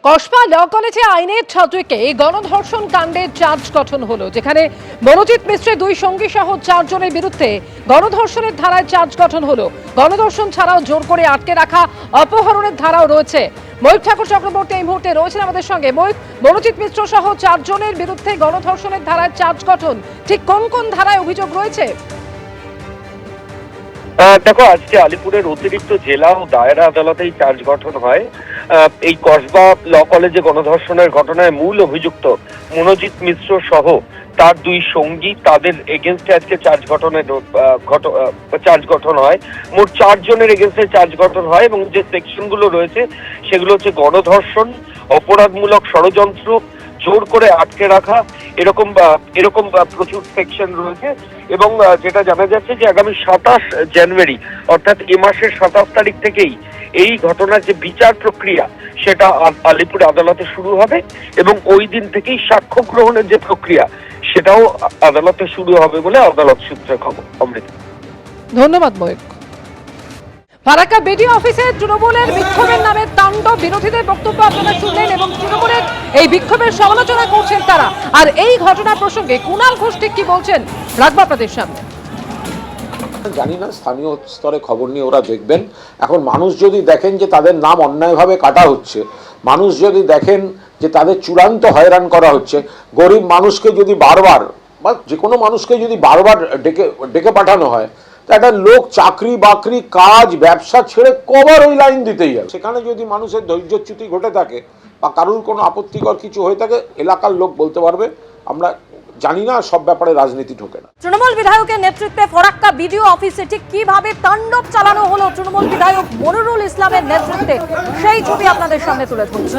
কসবা ল কলেজে আইনের ছাত্রীকে গণধর্ষণ কাণ্ডের চার্জ গঠন হলো, যেখানে মনোজিৎ মিশ্রের দুই সঙ্গী সহ 4 জনের বিরুদ্ধে গণধর্ষণের ধারায় চার্জ গঠন হলো। গণধর্ষণ ছাড়াও জোর করে আটকে রাখা, অপহরণের ধারাও রয়েছে। ময়ূর ঠাকুর চক্রবর্তী এই মুহূর্তে রয়েছেন আমাদের সঙ্গে। ময়ূর, মনোজিৎ মিশ্র সহ 4 জনের বিরুদ্ধে গণধর্ষণের ধারায় চার্জ গঠন, ঠিক কোন কোন ধারায় অভিযোগ রয়েছে? দেখো, আজকে আলিপুরের অতিরিক্ত জেলা ও দায়রা আদালতেই চার্জ গঠন হয়। এই কসবা ল কলেজে গণধর্ষণের ঘটনায় মূল অভিযুক্ত মনোজিৎ মিশ্র সহ তার দুই সঙ্গী, তাদের এগেনস্টে আজকে চার্জ গঠন হয়। মোট 4 জনের এগেনস্টে চার্জ গঠন হয় এবং যে সেকশনগুলো রয়েছে সেগুলো হচ্ছে গণধর্ষণ, অপরাধমূলক ষড়যন্ত্র, জোর করে আটকে রাখা, এরকম প্রচুর সেকশন রয়েছে। এবং যেটা জানা যাচ্ছে যে আগামী 27 জানুয়ারি অর্থাৎ এ মাসের 27 তারিখ থেকেই এই ঘটনার যে বিচার প্রক্রিয়া সেটা আলিপুর আদালতে শুরু হবে এবং ওই দিন থেকেই সাক্ষ্য গ্রহণের যে প্রক্রিয়া সেটাও আদালতে শুরু হবে বলে আদালত সূত্রে খবর। অমৃত, ধন্যবাদ ময়ূর। ফারাক্কা বিডিও অফিসে তৃণমূলের বিক্ষোভের নামে তাণ্ডব, বিরোধীদের বক্তব্য আপনারা শুনলেন এবং তৃণমূলের এই বিক্ষোভের সমালোচনা করছেন তারা। আর এই ঘটনা প্রসঙ্গে কুণাল ঘোষ ঠিক কি বলছেন রাখবো আপনাদের সামনে। জানি না, স্থানীয় স্তরে খবর নিয়ে ওরা দেখবেন। এখন মানুষ যদি দেখেন যে তাদের নাম অন্যায়ভাবে কাটা হচ্ছে, মানুষ যদি দেখেন যে তাদের চূড়ান্ত হয়রান করা হচ্ছে, গরিব মানুষকে যদি বারবার বা যে কোনো মানুষকে যদি বারবার ডেকে পাঠানো হয়, তা একটা লোক চাকরি বাকরি কাজ ব্যবসা ছেড়ে কবার ওই লাইন দিতেই যাবে। সেখানে যদি মানুষের ধৈর্যচ্যুতি ঘটে থাকে বা কারুর কোনো আপত্তিকর কিছু হয়ে থাকে, এলাকার লোক বলতে পারবে। আমরা জানি না, সব ব্যাপারে রাজনীতি ঢোকে না। তৃণমূল বিধায়কের নেতৃত্বে ফরাক্কা বিডিও অফিসে ঠিক কিভাবে তাণ্ডব চালানো হলো তৃণমূল বিধায়ক মনিরুল ইসলামের নেতৃত্বে, সেই ছবি আপনাদের সামনে তুলে ধরছি।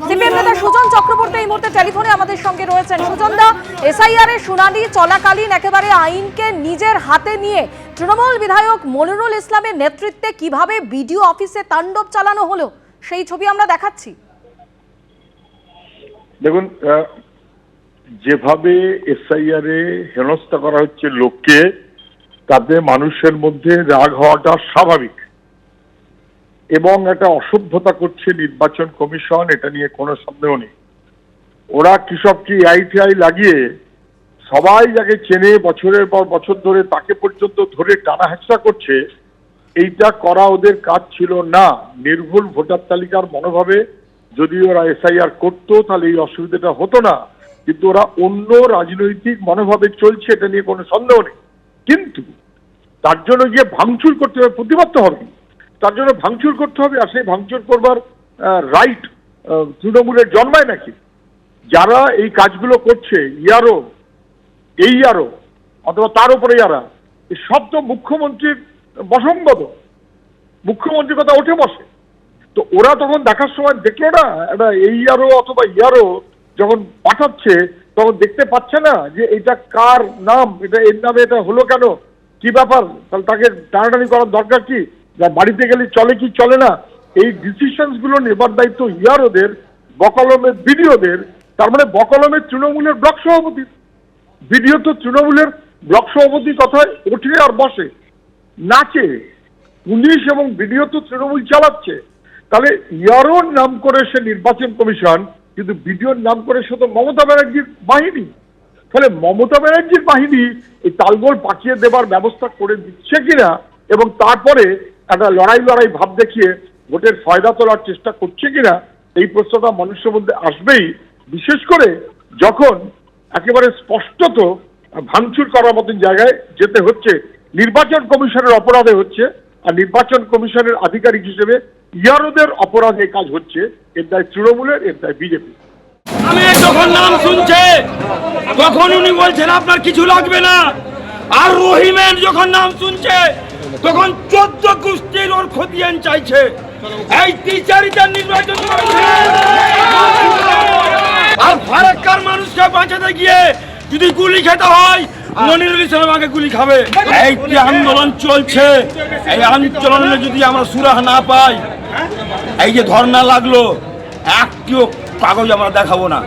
সিপিএম নেতা সুজন চক্রবর্তী এই মুহূর্তে টেলিফোনে আমাদের সঙ্গে রয়েছেন। সুজন দা, এসআইআর এর শুনানি চলাকালীন একেবারে আইনকে নিজের হাতে নিয়ে তৃণমূল বিধায়ক মনিরুল ইসলামের নেতৃত্বে কিভাবে বিডিও অফিসে তাণ্ডব চালানো হলো, সেই ছবি আমরা দেখাচ্ছি। দেখুন, যেভাবে এসআইআর এ হেনস্থা করা হচ্ছে লোককে, তাতে মানুষের মধ্যে রাগ হওয়াটা স্বাভাবিক এবং একটা অসভ্যতা করছে নির্বাচন কমিশন, এটা নিয়ে কোনো সন্দেহ নেই। ওরা কৃষককে আইটিআই লাগিয়ে সবাই যাকে চেনে বছরের পর বছর ধরে তাকে পর্যন্ত ধরে টানা হেঁচড়া করছে, এইটা করা ওদের কাজ ছিল না। নির্ভুল ভোটার তালিকার মনোভাবে যদি ওরা এসআইআর করতো তাহলে এই অসুবিধাটা হতো না, কিন্তু ওরা অন্য রাজনৈতিক মনোভাবে চলছে, এটা নিয়ে কোনো সন্দেহ নেই। কিন্তু তার জন্য গিয়ে ভাঙচুর করতে হবে, প্রতিবাদ হবে, তার জন্য ভাঙচুর করতে হবে। আর সেই ভাঙচুর করবার রাইট তৃণমূলের জন্মায় নাকি? যারা এই কাজগুলো করছে, ইয়ারও অথবা তার উপরে যারা, এই সব তো মুখ্যমন্ত্রীর বসঙ্গত, মুখ্যমন্ত্রীর কথা ওঠে বসে। তো ওরা তখন দেখার সময় দেখলো না, একটা ইয়ারও অথবা যখন পাঠাচ্ছে তখন দেখতে পাচ্ছে না যে এটা কার নাম, এটা এর নামে এটা হলো কেন, কি ব্যাপার, তাহলে তাকে টানাটানি করার দরকার কি, বাড়িতে গেলে চলে কি চলে না, এই ডিসিশনস গুলো নেবার দায়িত্ব ইয়ারোদের, বকলমের বিডিওদের। তার মানে বকলমের তৃণমূলের ব্লক সভাপতি, বিডিও তো তৃণমূলের ব্লক সভাপতি কথায় ওঠে আর বসে, নাচে। পুলিশ এবং বিডিও তো তৃণমূল চালাচ্ছে। তাহলে ইয়ারোর নাম করে সে নির্বাচন কমিশন, কিন্তু বিডিওর নাম করে সে তো মমতা ব্যানার্জির বাহিনী। ফলে মমতা ব্যানার্জির বাহিনী এই তালগোল পাকিয়ে দেবার ব্যবস্থা করে দিচ্ছে কিনা এবং তারপরে একটা লড়াই ভাব দেখিয়ে ভোটের ফায়দা তোলার চেষ্টা করছে কিনা, এই প্রশ্নটা মানুষের মধ্যে আসবেই। বিশেষ করে যখন একেবারে স্পষ্টত ভাঙচুর করার মতন জায়গায় যেতে হচ্ছে, নির্বাচন কমিশনের অপরাধে হচ্ছে, আর নির্বাচন কমিশনের আধিকারিক হিসেবে ইয়ারোদের অপরাধে কাজ হচ্ছে। এর দায় তৃণমূলের, এর দায় বিজেপি। আমি যখন নাম শুনছে তখন উনি বলছেন আপনার কিছু লাগবে না, আর রহিমের যখন নাম শুনছে তখন 14 গোষ্ঠীর ওর খতিয়ান চাইছে। এই টিচারিটা নির্বাচন আর ফারাক্কার মানুষকে বাঁচাতে গিয়ে যদি গুলি খেতে হয়, মনিরুল ইসলাম আগে গুলি খাবে। এই যে আন্দোলন চলছে, এই আন্দোলনে যদি আমরা সুরাহা না পাই, এই যে ধর্ণা লাগলো, একটিও কাগজ আমরা দেখাবো না।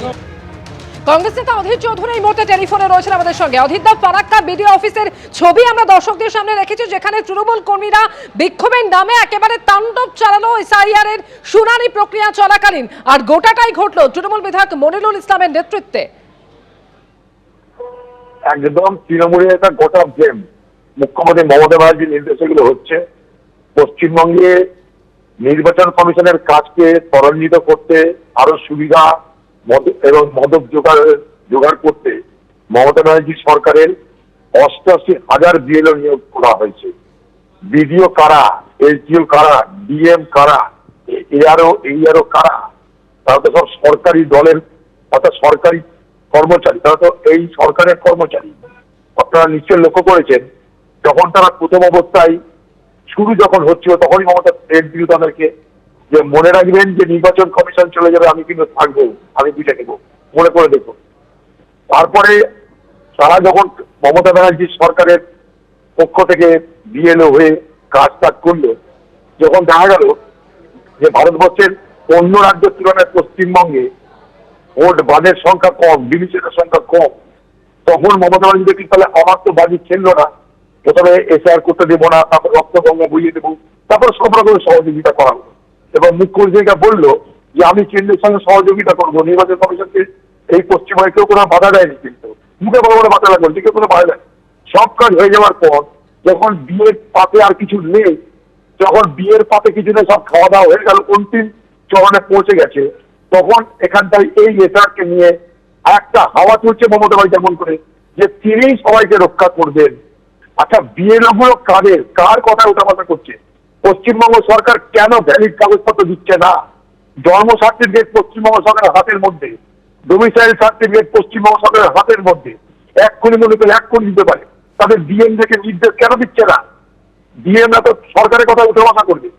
কংগ্রেস নেতা অধীর চৌধুরী এই মুহূর্তে টেলিফোনে রয়েছেন আমাদের সঙ্গে। অধীর দা, ফারাক্কা বিডিও অফিসের ছবি আমরা দর্শকদের সামনে রেখেছি, যেখানে তৃণমূল কর্মীরা বিক্ষোভের নামে একেবারে তাণ্ডব চালালো এসআইআর এর শুনানি প্রক্রিয়া চলাকালীন, আর গোটাটাই ঘটলো তৃণমূল বিধায়ক মনিরুল ইসলামের নেতৃত্বে। একদম তৃণমূলের একটা গোটা গেম, মুখ্যমন্ত্রী মমতা ব্যানার্জির নির্দেশে এগুলো হচ্ছে। পশ্চিমবঙ্গে নির্বাচন কমিশনের কাজকে ত্বরান্বিত করতে, আরো সুবিধা এবং মদক জোগাড় করতে মমতা ব্যানার্জি সরকারের 88,000 বিএলও নিয়োগ করা হয়েছে। বিডিও কারা, এসডিও কারা, ডিএম কারা, এআরও কারা, তারা তো সব সরকারি দলের অর্থাৎ সরকারি কর্মচারী, তারা তো এই সরকারের কর্মচারী। আপনারা নিশ্চয় লক্ষ্য করেছেন, যখন তারা প্রথম অবস্থায় শুরু যখন হচ্ছিল তখনই মমতা থ্রেট দিল তাদেরকে যে মনে রাখবেন যে নির্বাচন কমিশন চলে যাবে, আমি কিন্তু থাকবো, আমি বুঝে নেবো, মনে করে দেখো। তারপরে তারা যখন মমতা ব্যানার্জির সরকারের পক্ষ থেকে বিএলও হয়ে কাজ করলো, যখন দেখা গেল যে ভারতবর্ষের অন্য রাজ্যের তুলনায় পশ্চিমবঙ্গে ভোট বাদের সংখ্যা কম, ডিভিশনের সংখ্যা কম, তখন মমতা ব্যানার্জি দেখি তাহলে আমার তো বাজি খেললো না, প্রথমে এসআইআর করতে দেবো না, তারপর রক্তগঙ্গা বইয়ে দেবো, তারপর সব রকমের সহযোগিতা করা হলো। এবং মুখ্যমন্ত্রীরা বললো যে আমি কেন্দ্রের সঙ্গে সহযোগিতা করবো, নির্বাচন কমিশনকে এই পশ্চিমবঙ্গে কেউ কোনো বাধা দেয়নি, কিন্তু মুখে বড় বড় বাধা লাগলো, কেউ কোনো বাধা দেয়। সব কাজ হয়ে যাওয়ার পর যখন বিয়ের পাতে আর কিছু নেই, যখন বিয়ের পাতে কিছু নেই, সব খাওয়া দাওয়া হয়ে গেল, অন্তিম চরণে পৌঁছে গেছে, তখন এখানটায় এই নেতাকে নিয়ে একটা হাওয়া চলছে মমতা ব্যানার্জি যেমন করে যে তিনিই সবাইকে রক্ষা করবেন। আচ্ছা, বিএলও গুলো কার কথা উঠাপাতা করছে? পশ্চিমবঙ্গ সরকার কেন ভ্যালিড কাগজপত্র দিচ্ছে না? জন্ম সার্টিফিকেট পশ্চিমবঙ্গ সরকারের হাতের মধ্যে, ডোমিসাইল সার্টিফিকেট পশ্চিমবঙ্গ সরকারের হাতের মধ্যে, এক্ষুনি মনে করে এক্ষুনি দিতে পারে। তাদের ডিএম থেকে নির্দেশ কেন দিচ্ছে না? ডিএম তো সরকারের কথা উঠাপাতা করবে,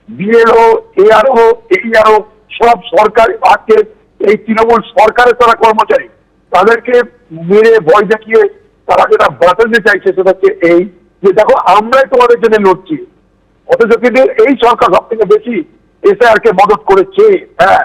বিএলও, এআরও সব সরকারি আজকে এই তৃণমূল সরকারের তারা কর্মচারী, তাদেরকে মেরে ভয় দেখিয়ে তারা যেটা বাঁচাতে চাইছে সেটা হচ্ছে এই যে দেখো আমরাই তোমাদের জন্য লড়ছি, অথচ কিন্তু এই সরকার সব থেকে বেশি এসআইআর কে মদত করেছে। হ্যাঁ,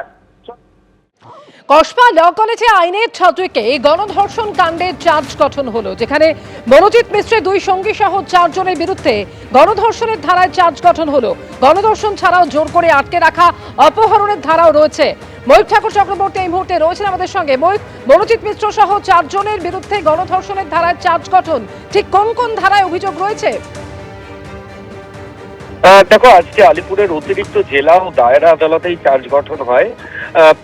কসবা ল কলেজে আইনের ছাত্রীকে গণধর্ষণ কাণ্ডের চার্জ গঠন হলো, যেখানে মনোজিৎ মিশ্রের 2 সঙ্গী সহ 4 জনের বিরুদ্ধে গণধর্ষণের ধারায় চার্জ গঠন হলো। গণধর্ষণ ছাড়াও জোর করে আটকে রাখা, অপহরণের ধারাও রয়েছে। ময়ূর ঠাকুর চক্রবর্তী এই মুহূর্তে রয়েছেন আমাদের সঙ্গে। মনোজিৎ মিশ্র সহ 4 জনের বিরুদ্ধে গণধর্ষণের ধারায় চার্জ গঠন, ঠিক কোন কোন ধারায় অভিযোগ রয়েছে? দেখো, আজকে আলিপুরের অতিরিক্ত জেলা ও দায়রা আদালতে এই চার্জ গঠন হয়।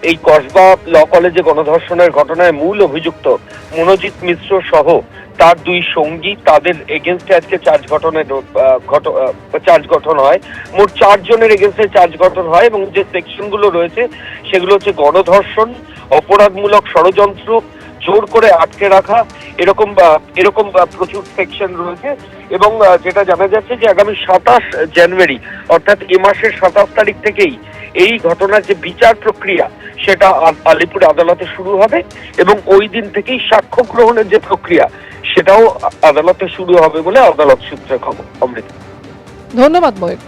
এই কসবা ল কলেজে গণধর্ষণের ঘটনায় মূল অভিযুক্ত মনোজিৎ মিশ্র সহ তার 2 সঙ্গী, তাদের এগেনস্টে আজকে চার্জ গঠন হয়। মোট 4 জনের এগেনস্টে চার্জ গঠন হয় এবং যে সেকশনগুলো রয়েছে সেগুলো হচ্ছে গণধর্ষণ, অপরাধমূলক ষড়যন্ত্র, জোর করে আটকে রাখা, এরকম প্রচুর সেকশন রয়েছে। এবং যেটা জানা যাচ্ছে যে আগামী 27 জানুয়ারি অর্থাৎ এ মাসের 27 তারিখ থেকেই এই ঘটনার যে বিচার প্রক্রিয়া সেটা আলিপুর আদালতে শুরু হবে এবং ওই দিন থেকেই সাক্ষ্য গ্রহণের যে প্রক্রিয়া সেটাও আদালতে শুরু হবে বলে আদালত সূত্রে খবর। অমৃতা, ধন্যবাদ ময়ূর।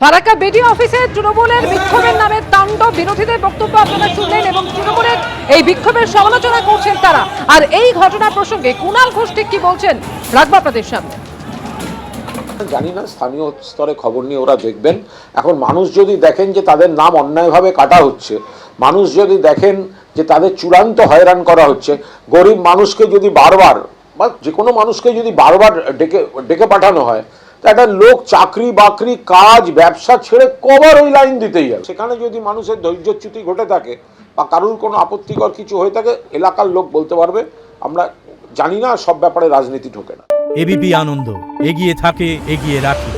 ফারাক্কা বিডিও অফিসে তৃণমূলের বিক্ষোভের নামে তাণ্ডব, বিরোধীদের বক্তব্য আপনারা শুনলেন এবং তৃণমূলের এই বিক্ষোভের সমালোচনা করছেন তারা। আর এই ঘটনা প্রসঙ্গে কুণাল ঘোষ ঠিক কি বলছেন রাখবো আপনাদের সামনে। জানি না, স্থানীয় স্তরে খবর নিয়ে ওরা দেখবেন। এখন মানুষ যদি দেখেন যে তাদের নাম অন্যায়ভাবে কাটা হচ্ছে, মানুষ যদি দেখেন যে তাদের চূড়ান্ত হয়রান করা হচ্ছে, গরিব মানুষকে যদি বারবার বা যে কোনো মানুষকে যদি বারবার ডেকে পাঠানো হয়, একটা লোক চাকরি বাকরি কাজ ব্যবসা ছেড়ে কবার ওই লাইন দিতেই যাবে। সেখানে যদি মানুষের ধৈর্যচ্যুতি ঘটে থাকে বা কারুর কোনো আপত্তিকর কিছু হয়ে থাকে, এলাকার লোক বলতে পারবে। আমরা জানি না, সব ব্যাপারে রাজনীতি ঢোকে না। এবিপি আনন্দ, এগিয়ে থাকে, এগিয়ে রাখে।